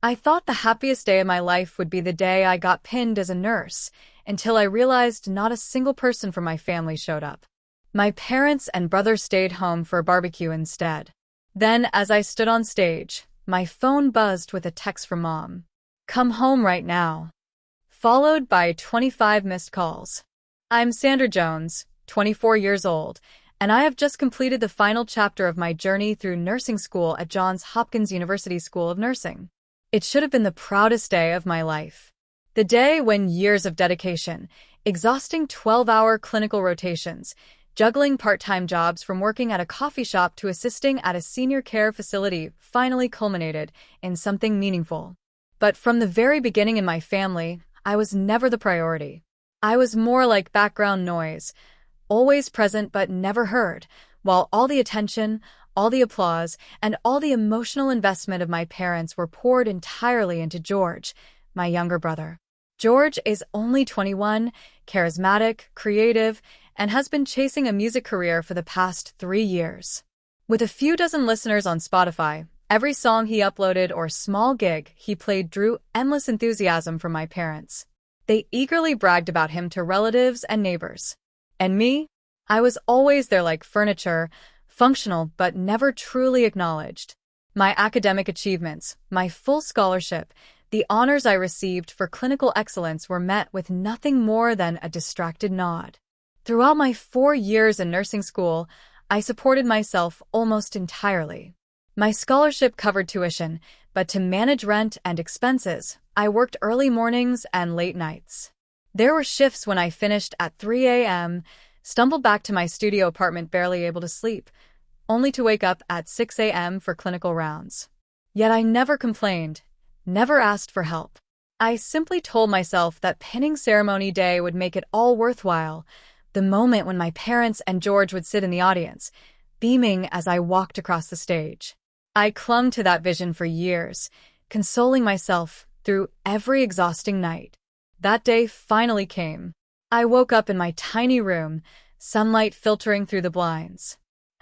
I thought the happiest day of my life would be the day I got pinned as a nurse, until I realized not a single person from my family showed up. My parents and brother stayed home for a barbecue instead. Then, as I stood on stage, my phone buzzed with a text from Mom. "Come home right now." Followed by 25 missed calls. I'm Sandra Jones, 24 years old, and I have just completed the final chapter of my journey through nursing school at Johns Hopkins University School of Nursing. It should have been the proudest day of my life. The day when years of dedication, exhausting 12-hour clinical rotations, juggling part-time jobs from working at a coffee shop to assisting at a senior care facility finally culminated in something meaningful. But from the very beginning in my family, I was never the priority. I was more like background noise, always present but never heard, while all the attention, all the applause, and all the emotional investment of my parents were poured entirely into George, my younger brother. George is only 21, charismatic, creative, and has been chasing a music career for the past 3 years. With a few dozen listeners on Spotify, every song he uploaded or small gig he played drew endless enthusiasm from my parents. They eagerly bragged about him to relatives and neighbors. And me? I was always there like furniture, functional but never truly acknowledged. My academic achievements, my full scholarship, the honors I received for clinical excellence were met with nothing more than a distracted nod. Throughout my 4 years in nursing school, I supported myself almost entirely. My scholarship covered tuition, but to manage rent and expenses, I worked early mornings and late nights. There were shifts when I finished at 3 a.m., stumbled back to my studio apartment barely able to sleep, only to wake up at 6 a.m. for clinical rounds. Yet I never complained, never asked for help. I simply told myself that pinning ceremony day would make it all worthwhile, the moment when my parents and George would sit in the audience, beaming as I walked across the stage. I clung to that vision for years, consoling myself through every exhausting night. That day finally came. I woke up in my tiny room, sunlight filtering through the blinds.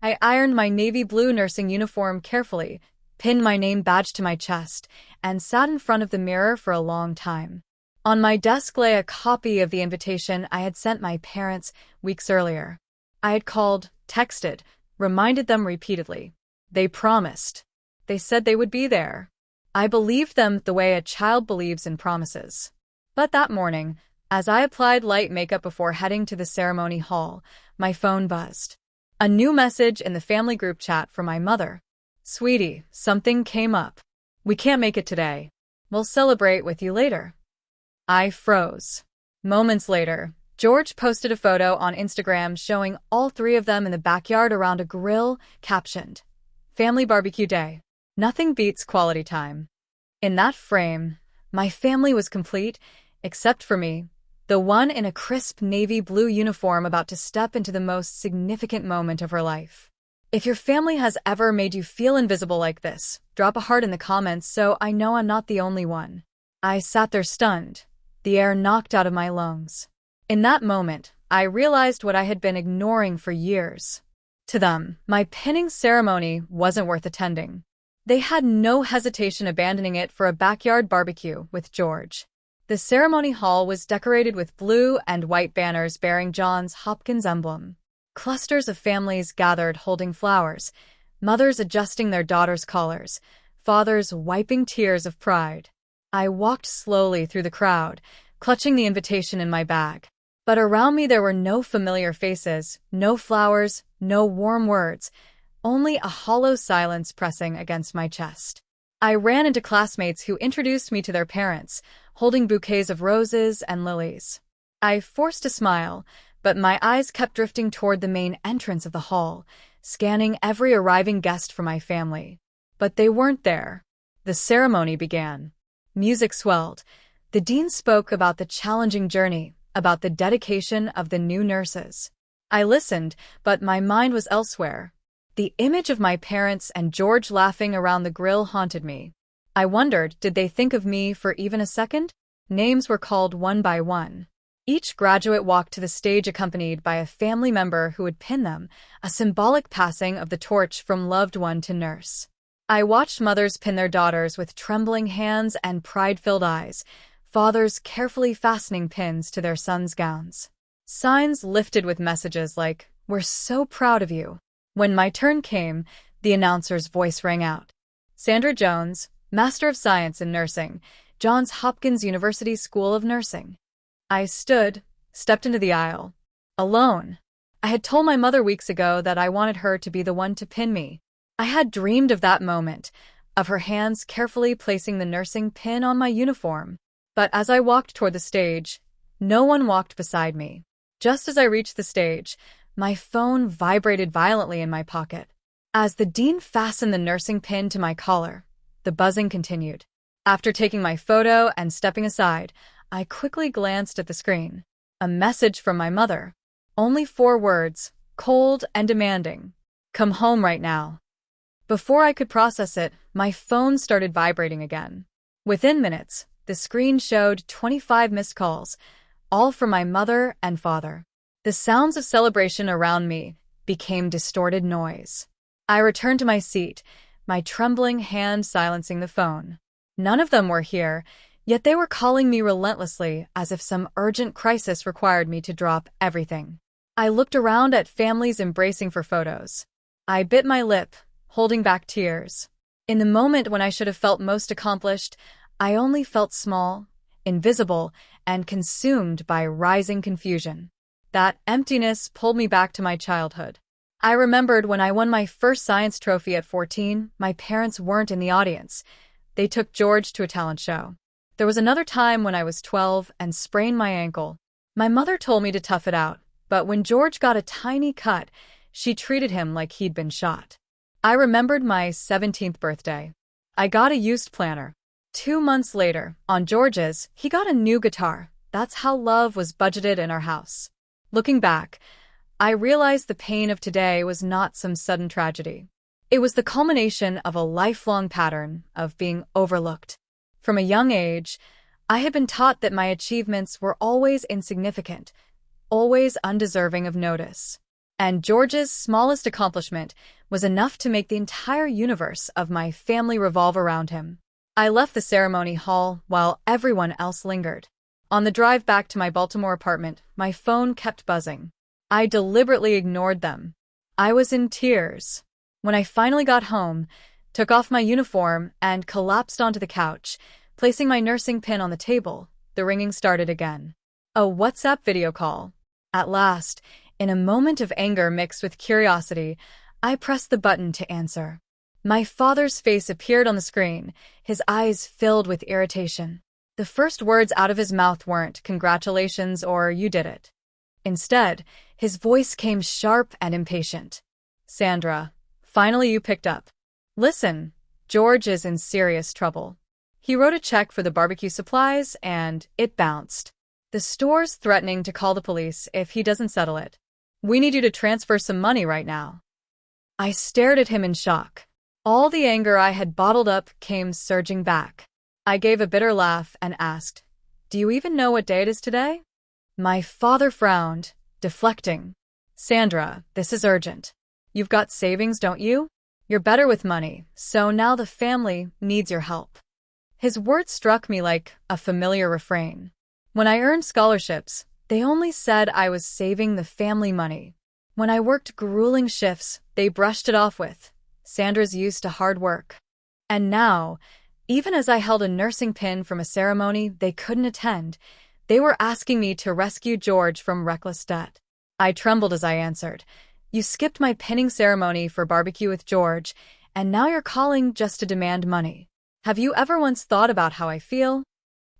I ironed my navy blue nursing uniform carefully, pinned my name badge to my chest, and sat in front of the mirror for a long time. On my desk lay a copy of the invitation I had sent my parents weeks earlier. I had called, texted, reminded them repeatedly. They promised. They said they would be there. I believed them the way a child believes in promises. But that morning, as I applied light makeup before heading to the ceremony hall, my phone buzzed. A new message in the family group chat from my mother. "Sweetie, something came up. We can't make it today. We'll celebrate with you later." I froze. Moments later, George posted a photo on Instagram showing all 3 of them in the backyard around a grill, captioned, "Family Barbecue Day. Nothing beats quality time." In that frame, my family was complete, except for me, the one in a crisp navy blue uniform about to step into the most significant moment of her life. If your family has ever made you feel invisible like this, drop a heart in the comments so I know I'm not the only one. I sat there stunned, the air knocked out of my lungs. In that moment, I realized what I had been ignoring for years. To them, my pinning ceremony wasn't worth attending. They had no hesitation abandoning it for a backyard barbecue with George. The ceremony hall was decorated with blue and white banners bearing Johns Hopkins emblem. Clusters of families gathered holding flowers, mothers adjusting their daughters' collars, fathers wiping tears of pride. I walked slowly through the crowd, clutching the invitation in my bag. But around me there were no familiar faces, no flowers, no warm words, only a hollow silence pressing against my chest. I ran into classmates who introduced me to their parents, holding bouquets of roses and lilies. I forced a smile, but my eyes kept drifting toward the main entrance of the hall, scanning every arriving guest for my family. But they weren't there. The ceremony began. Music swelled. The dean spoke about the challenging journey, about the dedication of the new nurses. I listened, but my mind was elsewhere. The image of my parents and George laughing around the grill haunted me. I wondered, did they think of me for even a second? Names were called one by one. Each graduate walked to the stage accompanied by a family member who would pin them, a symbolic passing of the torch from loved one to nurse. I watched mothers pin their daughters with trembling hands and pride-filled eyes, fathers carefully fastening pins to their sons' gowns. Signs lifted with messages like, "We're so proud of you." When my turn came, the announcer's voice rang out. Sandra Jones, Master of Science in Nursing, Johns Hopkins University School of Nursing. I stepped into the aisle. Alone. I had told my mother weeks ago that I wanted her to be the one to pin me. I had dreamed of that moment, of her hands carefully placing the nursing pin on my uniform. But as I walked toward the stage, no one walked beside me. Just as I reached the stage, my phone vibrated violently in my pocket. As the dean fastened the nursing pin to my collar, the buzzing continued. After taking my photo and stepping aside, I quickly glanced at the screen. A message from my mother. Only 4 words, cold and demanding. "Come home right now." Before I could process it, my phone started vibrating again. Within minutes, the screen showed 25 missed calls, all from my mother and father. The sounds of celebration around me became distorted noise. I returned to my seat, my trembling hand silencing the phone. None of them were here, yet they were calling me relentlessly as if some urgent crisis required me to drop everything. I looked around at families embracing for photos. I bit my lip, holding back tears. In the moment when I should have felt most accomplished, I only felt small, invisible, and consumed by rising confusion. That emptiness pulled me back to my childhood. I remembered when I won my first science trophy at 14, my parents weren't in the audience. They took George to a talent show. There was another time when I was 12 and sprained my ankle. My mother told me to tough it out, but when George got a tiny cut, she treated him like he'd been shot. I remembered my 17th birthday. I got a used planner. 2 months later, on George's, he got a new guitar. That's how love was budgeted in our house. Looking back, I realized the pain of today was not some sudden tragedy. It was the culmination of a lifelong pattern of being overlooked. From a young age, I had been taught that my achievements were always insignificant, always undeserving of notice. And George's smallest accomplishment was enough to make the entire universe of my family revolve around him. I left the ceremony hall while everyone else lingered. On the drive back to my Baltimore apartment, my phone kept buzzing. I deliberately ignored them. I was in tears. When I finally got home, took off my uniform, and collapsed onto the couch, placing my nursing pin on the table, the ringing started again. A WhatsApp video call. At last, in a moment of anger mixed with curiosity, I pressed the button to answer. My father's face appeared on the screen, his eyes filled with irritation. The first words out of his mouth weren't "congratulations" or "you did it." Instead, his voice came sharp and impatient. "Sandra, finally you picked up. Listen, George is in serious trouble. He wrote a check for the barbecue supplies and it bounced. The store's threatening to call the police if he doesn't settle it. We need you to transfer some money right now." I stared at him in shock. All the anger I had bottled up came surging back. I gave a bitter laugh and asked, "Do you even know what day it is today?" My father frowned, deflecting. "Sandra, this is urgent. You've got savings, don't you? You're better with money, so now the family needs your help." His words struck me like a familiar refrain. When I earned scholarships, they only said I was saving the family money. When I worked grueling shifts, they brushed it off with, "Sandra's used to hard work." And now, even as I held a nursing pin from a ceremony they couldn't attend, they were asking me to rescue George from reckless debt. I trembled as I answered, "You skipped my pinning ceremony for barbecue with George, and now you're calling just to demand money. Have you ever once thought about how I feel?"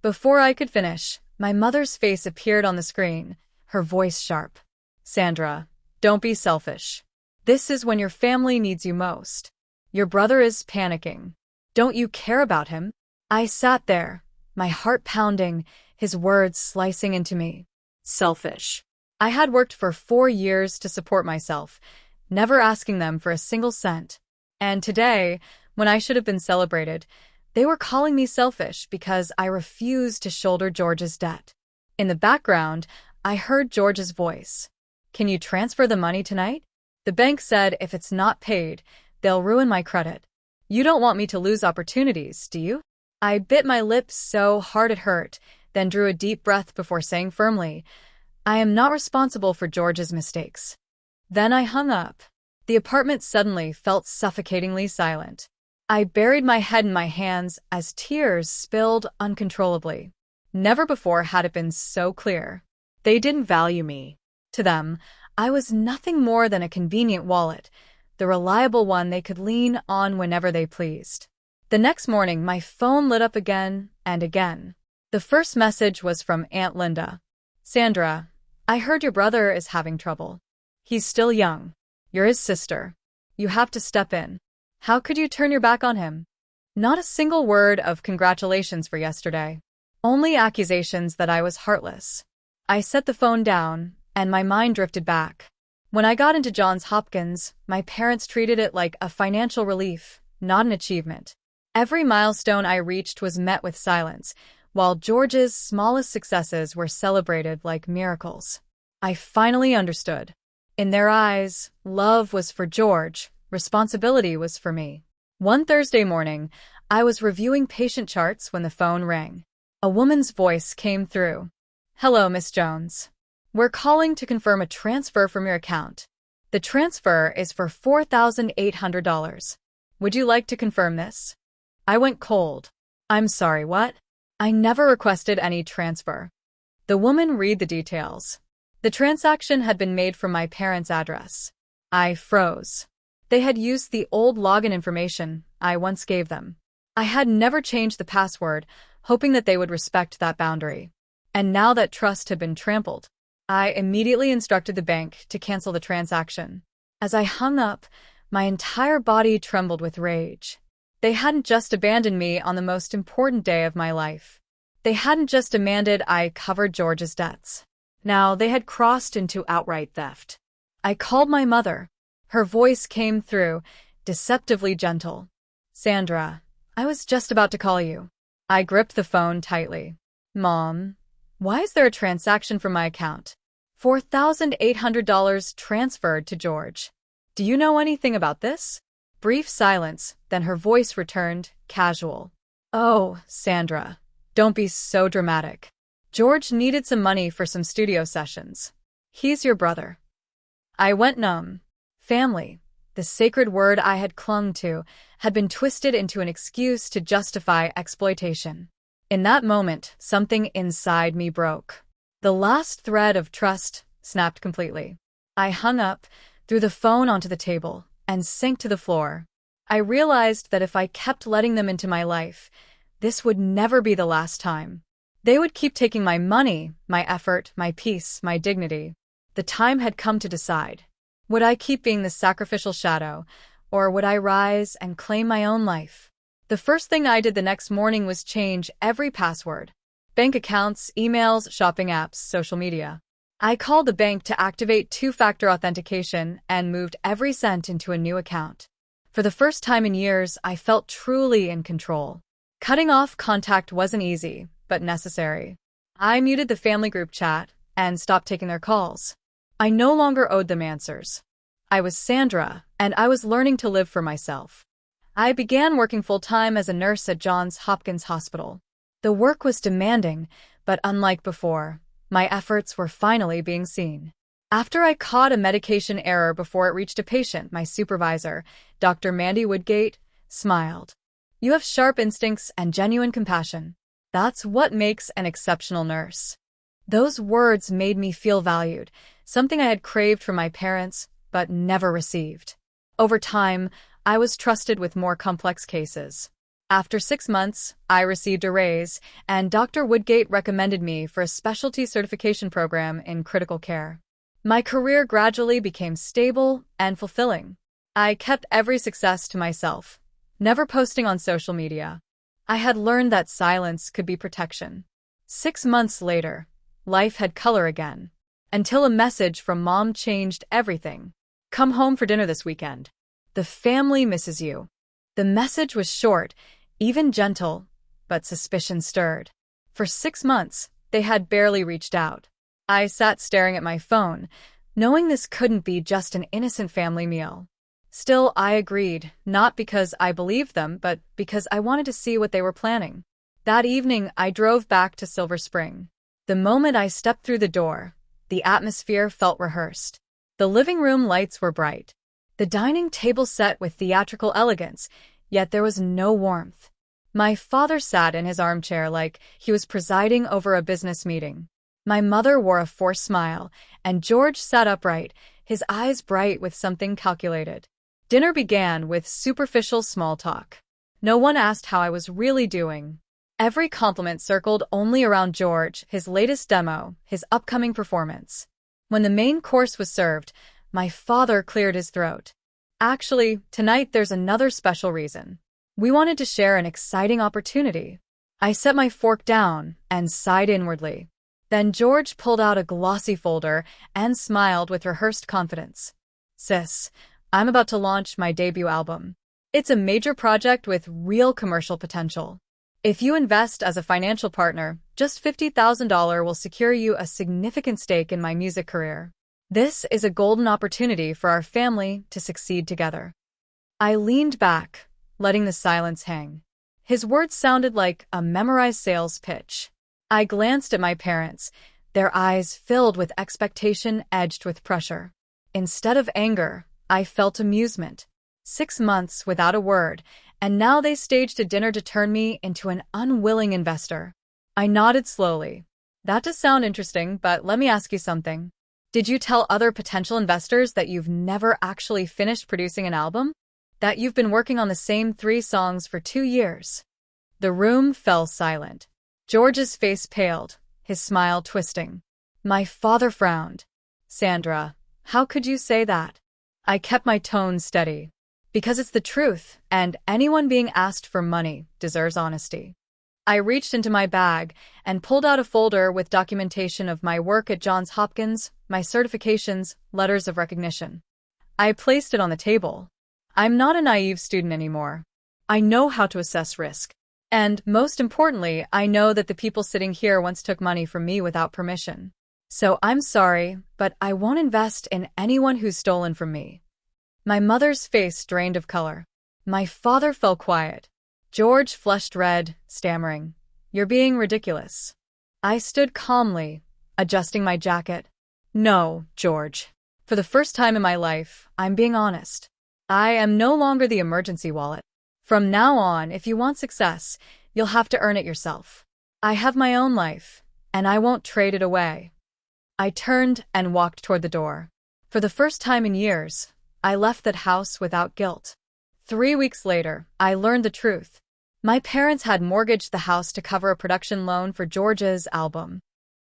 Before I could finish, my mother's face appeared on the screen, her voice sharp. "Sandra, don't be selfish. This is when your family needs you most. Your brother is panicking. Don't you care about him?" I sat there, my heart pounding, his words slicing into me. Selfish. I had worked for 4 years to support myself, never asking them for a single cent. And today, when I should have been celebrated, they were calling me selfish because I refused to shoulder George's debt. In the background, I heard George's voice. "Can you transfer the money tonight? The bank said if it's not paid, they'll ruin my credit." You don't want me to lose opportunities, do you? I bit my lips so hard it hurt, then drew a deep breath before saying firmly, I am not responsible for George's mistakes. Then I hung up. The apartment suddenly felt suffocatingly silent. I buried my head in my hands as tears spilled uncontrollably. Never before had it been so clear. They didn't value me. To them, I was nothing more than a convenient wallet, the reliable one they could lean on whenever they pleased. The next morning, my phone lit up again and again. The first message was from Aunt Linda. Sandra, I heard your brother is having trouble. He's still young. You're his sister. You have to step in. How could you turn your back on him? Not a single word of congratulations for yesterday. Only accusations that I was heartless. I set the phone down, and my mind drifted back. When I got into Johns Hopkins, my parents treated it like a financial relief, not an achievement. Every milestone I reached was met with silence, while George's smallest successes were celebrated like miracles. I finally understood. In their eyes, love was for George, responsibility was for me. One Thursday morning, I was reviewing patient charts when the phone rang. A woman's voice came through. Hello, Miss Jones. We're calling to confirm a transfer from your account. The transfer is for $4,800. Would you like to confirm this? I went cold. I'm sorry, what? I never requested any transfer. The woman read the details. The transaction had been made from my parents' address. I froze. They had used the old login information I once gave them. I had never changed the password, hoping that they would respect that boundary. And now that trust had been trampled, I immediately instructed the bank to cancel the transaction. As I hung up, my entire body trembled with rage. They hadn't just abandoned me on the most important day of my life. They hadn't just demanded I covered George's debts. Now they had crossed into outright theft. I called my mother. Her voice came through, deceptively gentle. Sandra, I was just about to call you. I gripped the phone tightly. Mom, why is there a transaction from my account? $4,800 transferred to George. Do you know anything about this? Brief silence, then her voice returned, casual. Oh, Sandra, don't be so dramatic. George needed some money for some studio sessions. He's your brother. I went numb. Family, the sacred word I had clung to, had been twisted into an excuse to justify exploitation. In that moment, something inside me broke. The last thread of trust snapped completely. I hung up, threw the phone onto the table, and sank to the floor. I realized that if I kept letting them into my life, this would never be the last time. They would keep taking my money, my effort, my peace, my dignity. The time had come to decide. Would I keep being the sacrificial shadow, or would I rise and claim my own life? The first thing I did the next morning was change every password. Bank accounts, emails, shopping apps, social media. I called the bank to activate two-factor authentication and moved every cent into a new account. For the first time in years, I felt truly in control. Cutting off contact wasn't easy, but necessary. I muted the family group chat and stopped taking their calls. I no longer owed them answers. I was Sandra, and I was learning to live for myself. I began working full-time as a nurse at Johns Hopkins Hospital. The work was demanding, but unlike before, my efforts were finally being seen. After I caught a medication error before it reached a patient, my supervisor, Dr. Mandy Woodgate, smiled. You have sharp instincts and genuine compassion. That's what makes an exceptional nurse. Those words made me feel valued, something I had craved from my parents, but never received. Over time, I was trusted with more complex cases. After 6 months, I received a raise, and Dr. Woodgate recommended me for a specialty certification program in critical care. My career gradually became stable and fulfilling. I kept every success to myself, never posting on social media. I had learned that silence could be protection. 6 months later, life had color again. Until a message from Mom changed everything. Come home for dinner this weekend. The family misses you. The message was short, even gentle, but suspicion stirred. For 6 months, they had barely reached out. I sat staring at my phone, knowing this couldn't be just an innocent family meal. Still, I agreed, not because I believed them, but because I wanted to see what they were planning. That evening, I drove back to Silver Spring. The moment I stepped through the door, the atmosphere felt rehearsed. The living room lights were bright. The dining table set with theatrical elegance, yet there was no warmth. My father sat in his armchair like he was presiding over a business meeting. My mother wore a forced smile, and George sat upright, his eyes bright with something calculated. Dinner began with superficial small talk. No one asked how I was really doing. Every compliment circled only around George, his latest demo, his upcoming performance. When the main course was served, my father cleared his throat. Actually, tonight there's another special reason. We wanted to share an exciting opportunity. I set my fork down and sighed inwardly. Then George pulled out a glossy folder and smiled with rehearsed confidence. Sis, I'm about to launch my debut album. It's a major project with real commercial potential. If you invest as a financial partner, just $50,000 will secure you a significant stake in my music career. This is a golden opportunity for our family to succeed together. I leaned back, letting the silence hang. His words sounded like a memorized sales pitch. I glanced at my parents, their eyes filled with expectation edged with pressure. Instead of anger, I felt amusement. 6 months without a word, and now they staged a dinner to turn me into an unwilling investor. I nodded slowly. That does sound interesting, but let me ask you something. Did you tell other potential investors that you've never actually finished producing an album? That you've been working on the same 3 songs for 2 years? The room fell silent. George's face paled, his smile twisting. My father frowned. Sandra, how could you say that? I kept my tone steady. Because it's the truth, and anyone being asked for money deserves honesty. I reached into my bag and pulled out a folder with documentation of my work at Johns Hopkins, my certifications, letters of recognition. I placed it on the table. I'm not a naive student anymore. I know how to assess risk. And, most importantly, I know that the people sitting here once took money from me without permission. So I'm sorry, but I won't invest in anyone who's stolen from me. My mother's face drained of color. My father fell quiet. George flushed red, stammering, "You're being ridiculous." I stood calmly, adjusting my jacket. No, George. For the first time in my life, I'm being honest. I am no longer the emergency wallet. From now on, if you want success, you'll have to earn it yourself. I have my own life, and I won't trade it away. I turned and walked toward the door. For the first time in years, I left that house without guilt. 3 weeks later, I learned the truth. My parents had mortgaged the house to cover a production loan for George's album.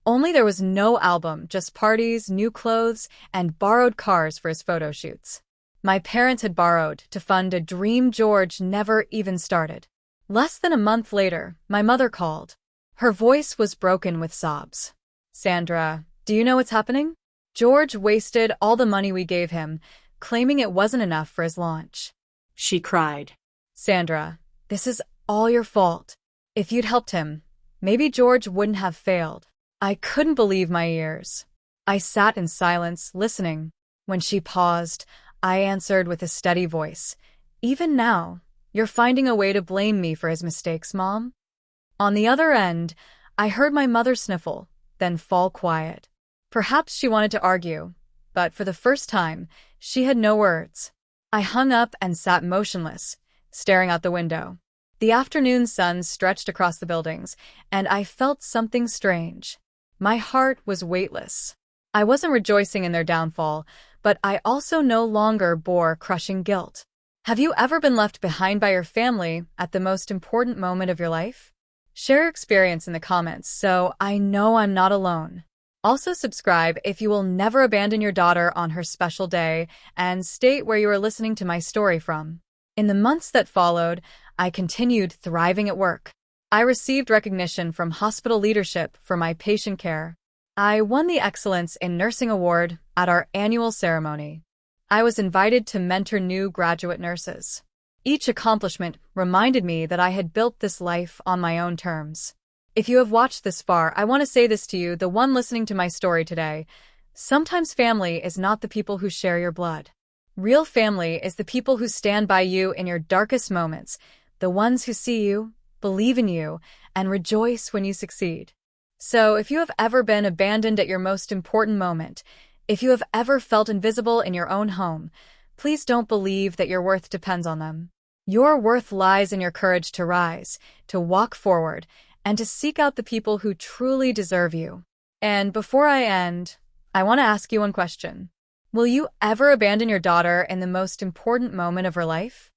Only there was no album, just parties, new clothes, and borrowed cars for his photo shoots. My parents had borrowed to fund a dream George never even started. Less than a month later, my mother called. Her voice was broken with sobs. Sandra, do you know what's happening? George wasted all the money we gave him, claiming it wasn't enough for his launch. She cried. Sandra, this is all your fault. If you'd helped him, maybe George wouldn't have failed. I couldn't believe my ears. I sat in silence, listening. When she paused, I answered with a steady voice. Even now, you're finding a way to blame me for his mistakes, Mom? On the other end, I heard my mother sniffle, then fall quiet. Perhaps she wanted to argue, but for the first time, she had no words. I hung up and sat motionless, staring out the window. The afternoon sun stretched across the buildings, and I felt something strange. My heart was weightless. I wasn't rejoicing in their downfall, but I also no longer bore crushing guilt. Have you ever been left behind by your family at the most important moment of your life? Share your experience in the comments so I know I'm not alone. Also subscribe if you will never abandon your daughter on her special day, and state where you are listening to my story from. In the months that followed, I continued thriving at work. I received recognition from hospital leadership for my patient care. I won the Excellence in Nursing Award at our annual ceremony. I was invited to mentor new graduate nurses. Each accomplishment reminded me that I had built this life on my own terms. If you have watched this far, I want to say this to you, the one listening to my story today. Sometimes family is not the people who share your blood. Real family is the people who stand by you in your darkest moments, the ones who see you, believe in you, and rejoice when you succeed. So, if you have ever been abandoned at your most important moment, if you have ever felt invisible in your own home, please don't believe that your worth depends on them. Your worth lies in your courage to rise, to walk forward, and to seek out the people who truly deserve you. And before I end, I want to ask you one question. Will you ever abandon your daughter in the most important moment of her life?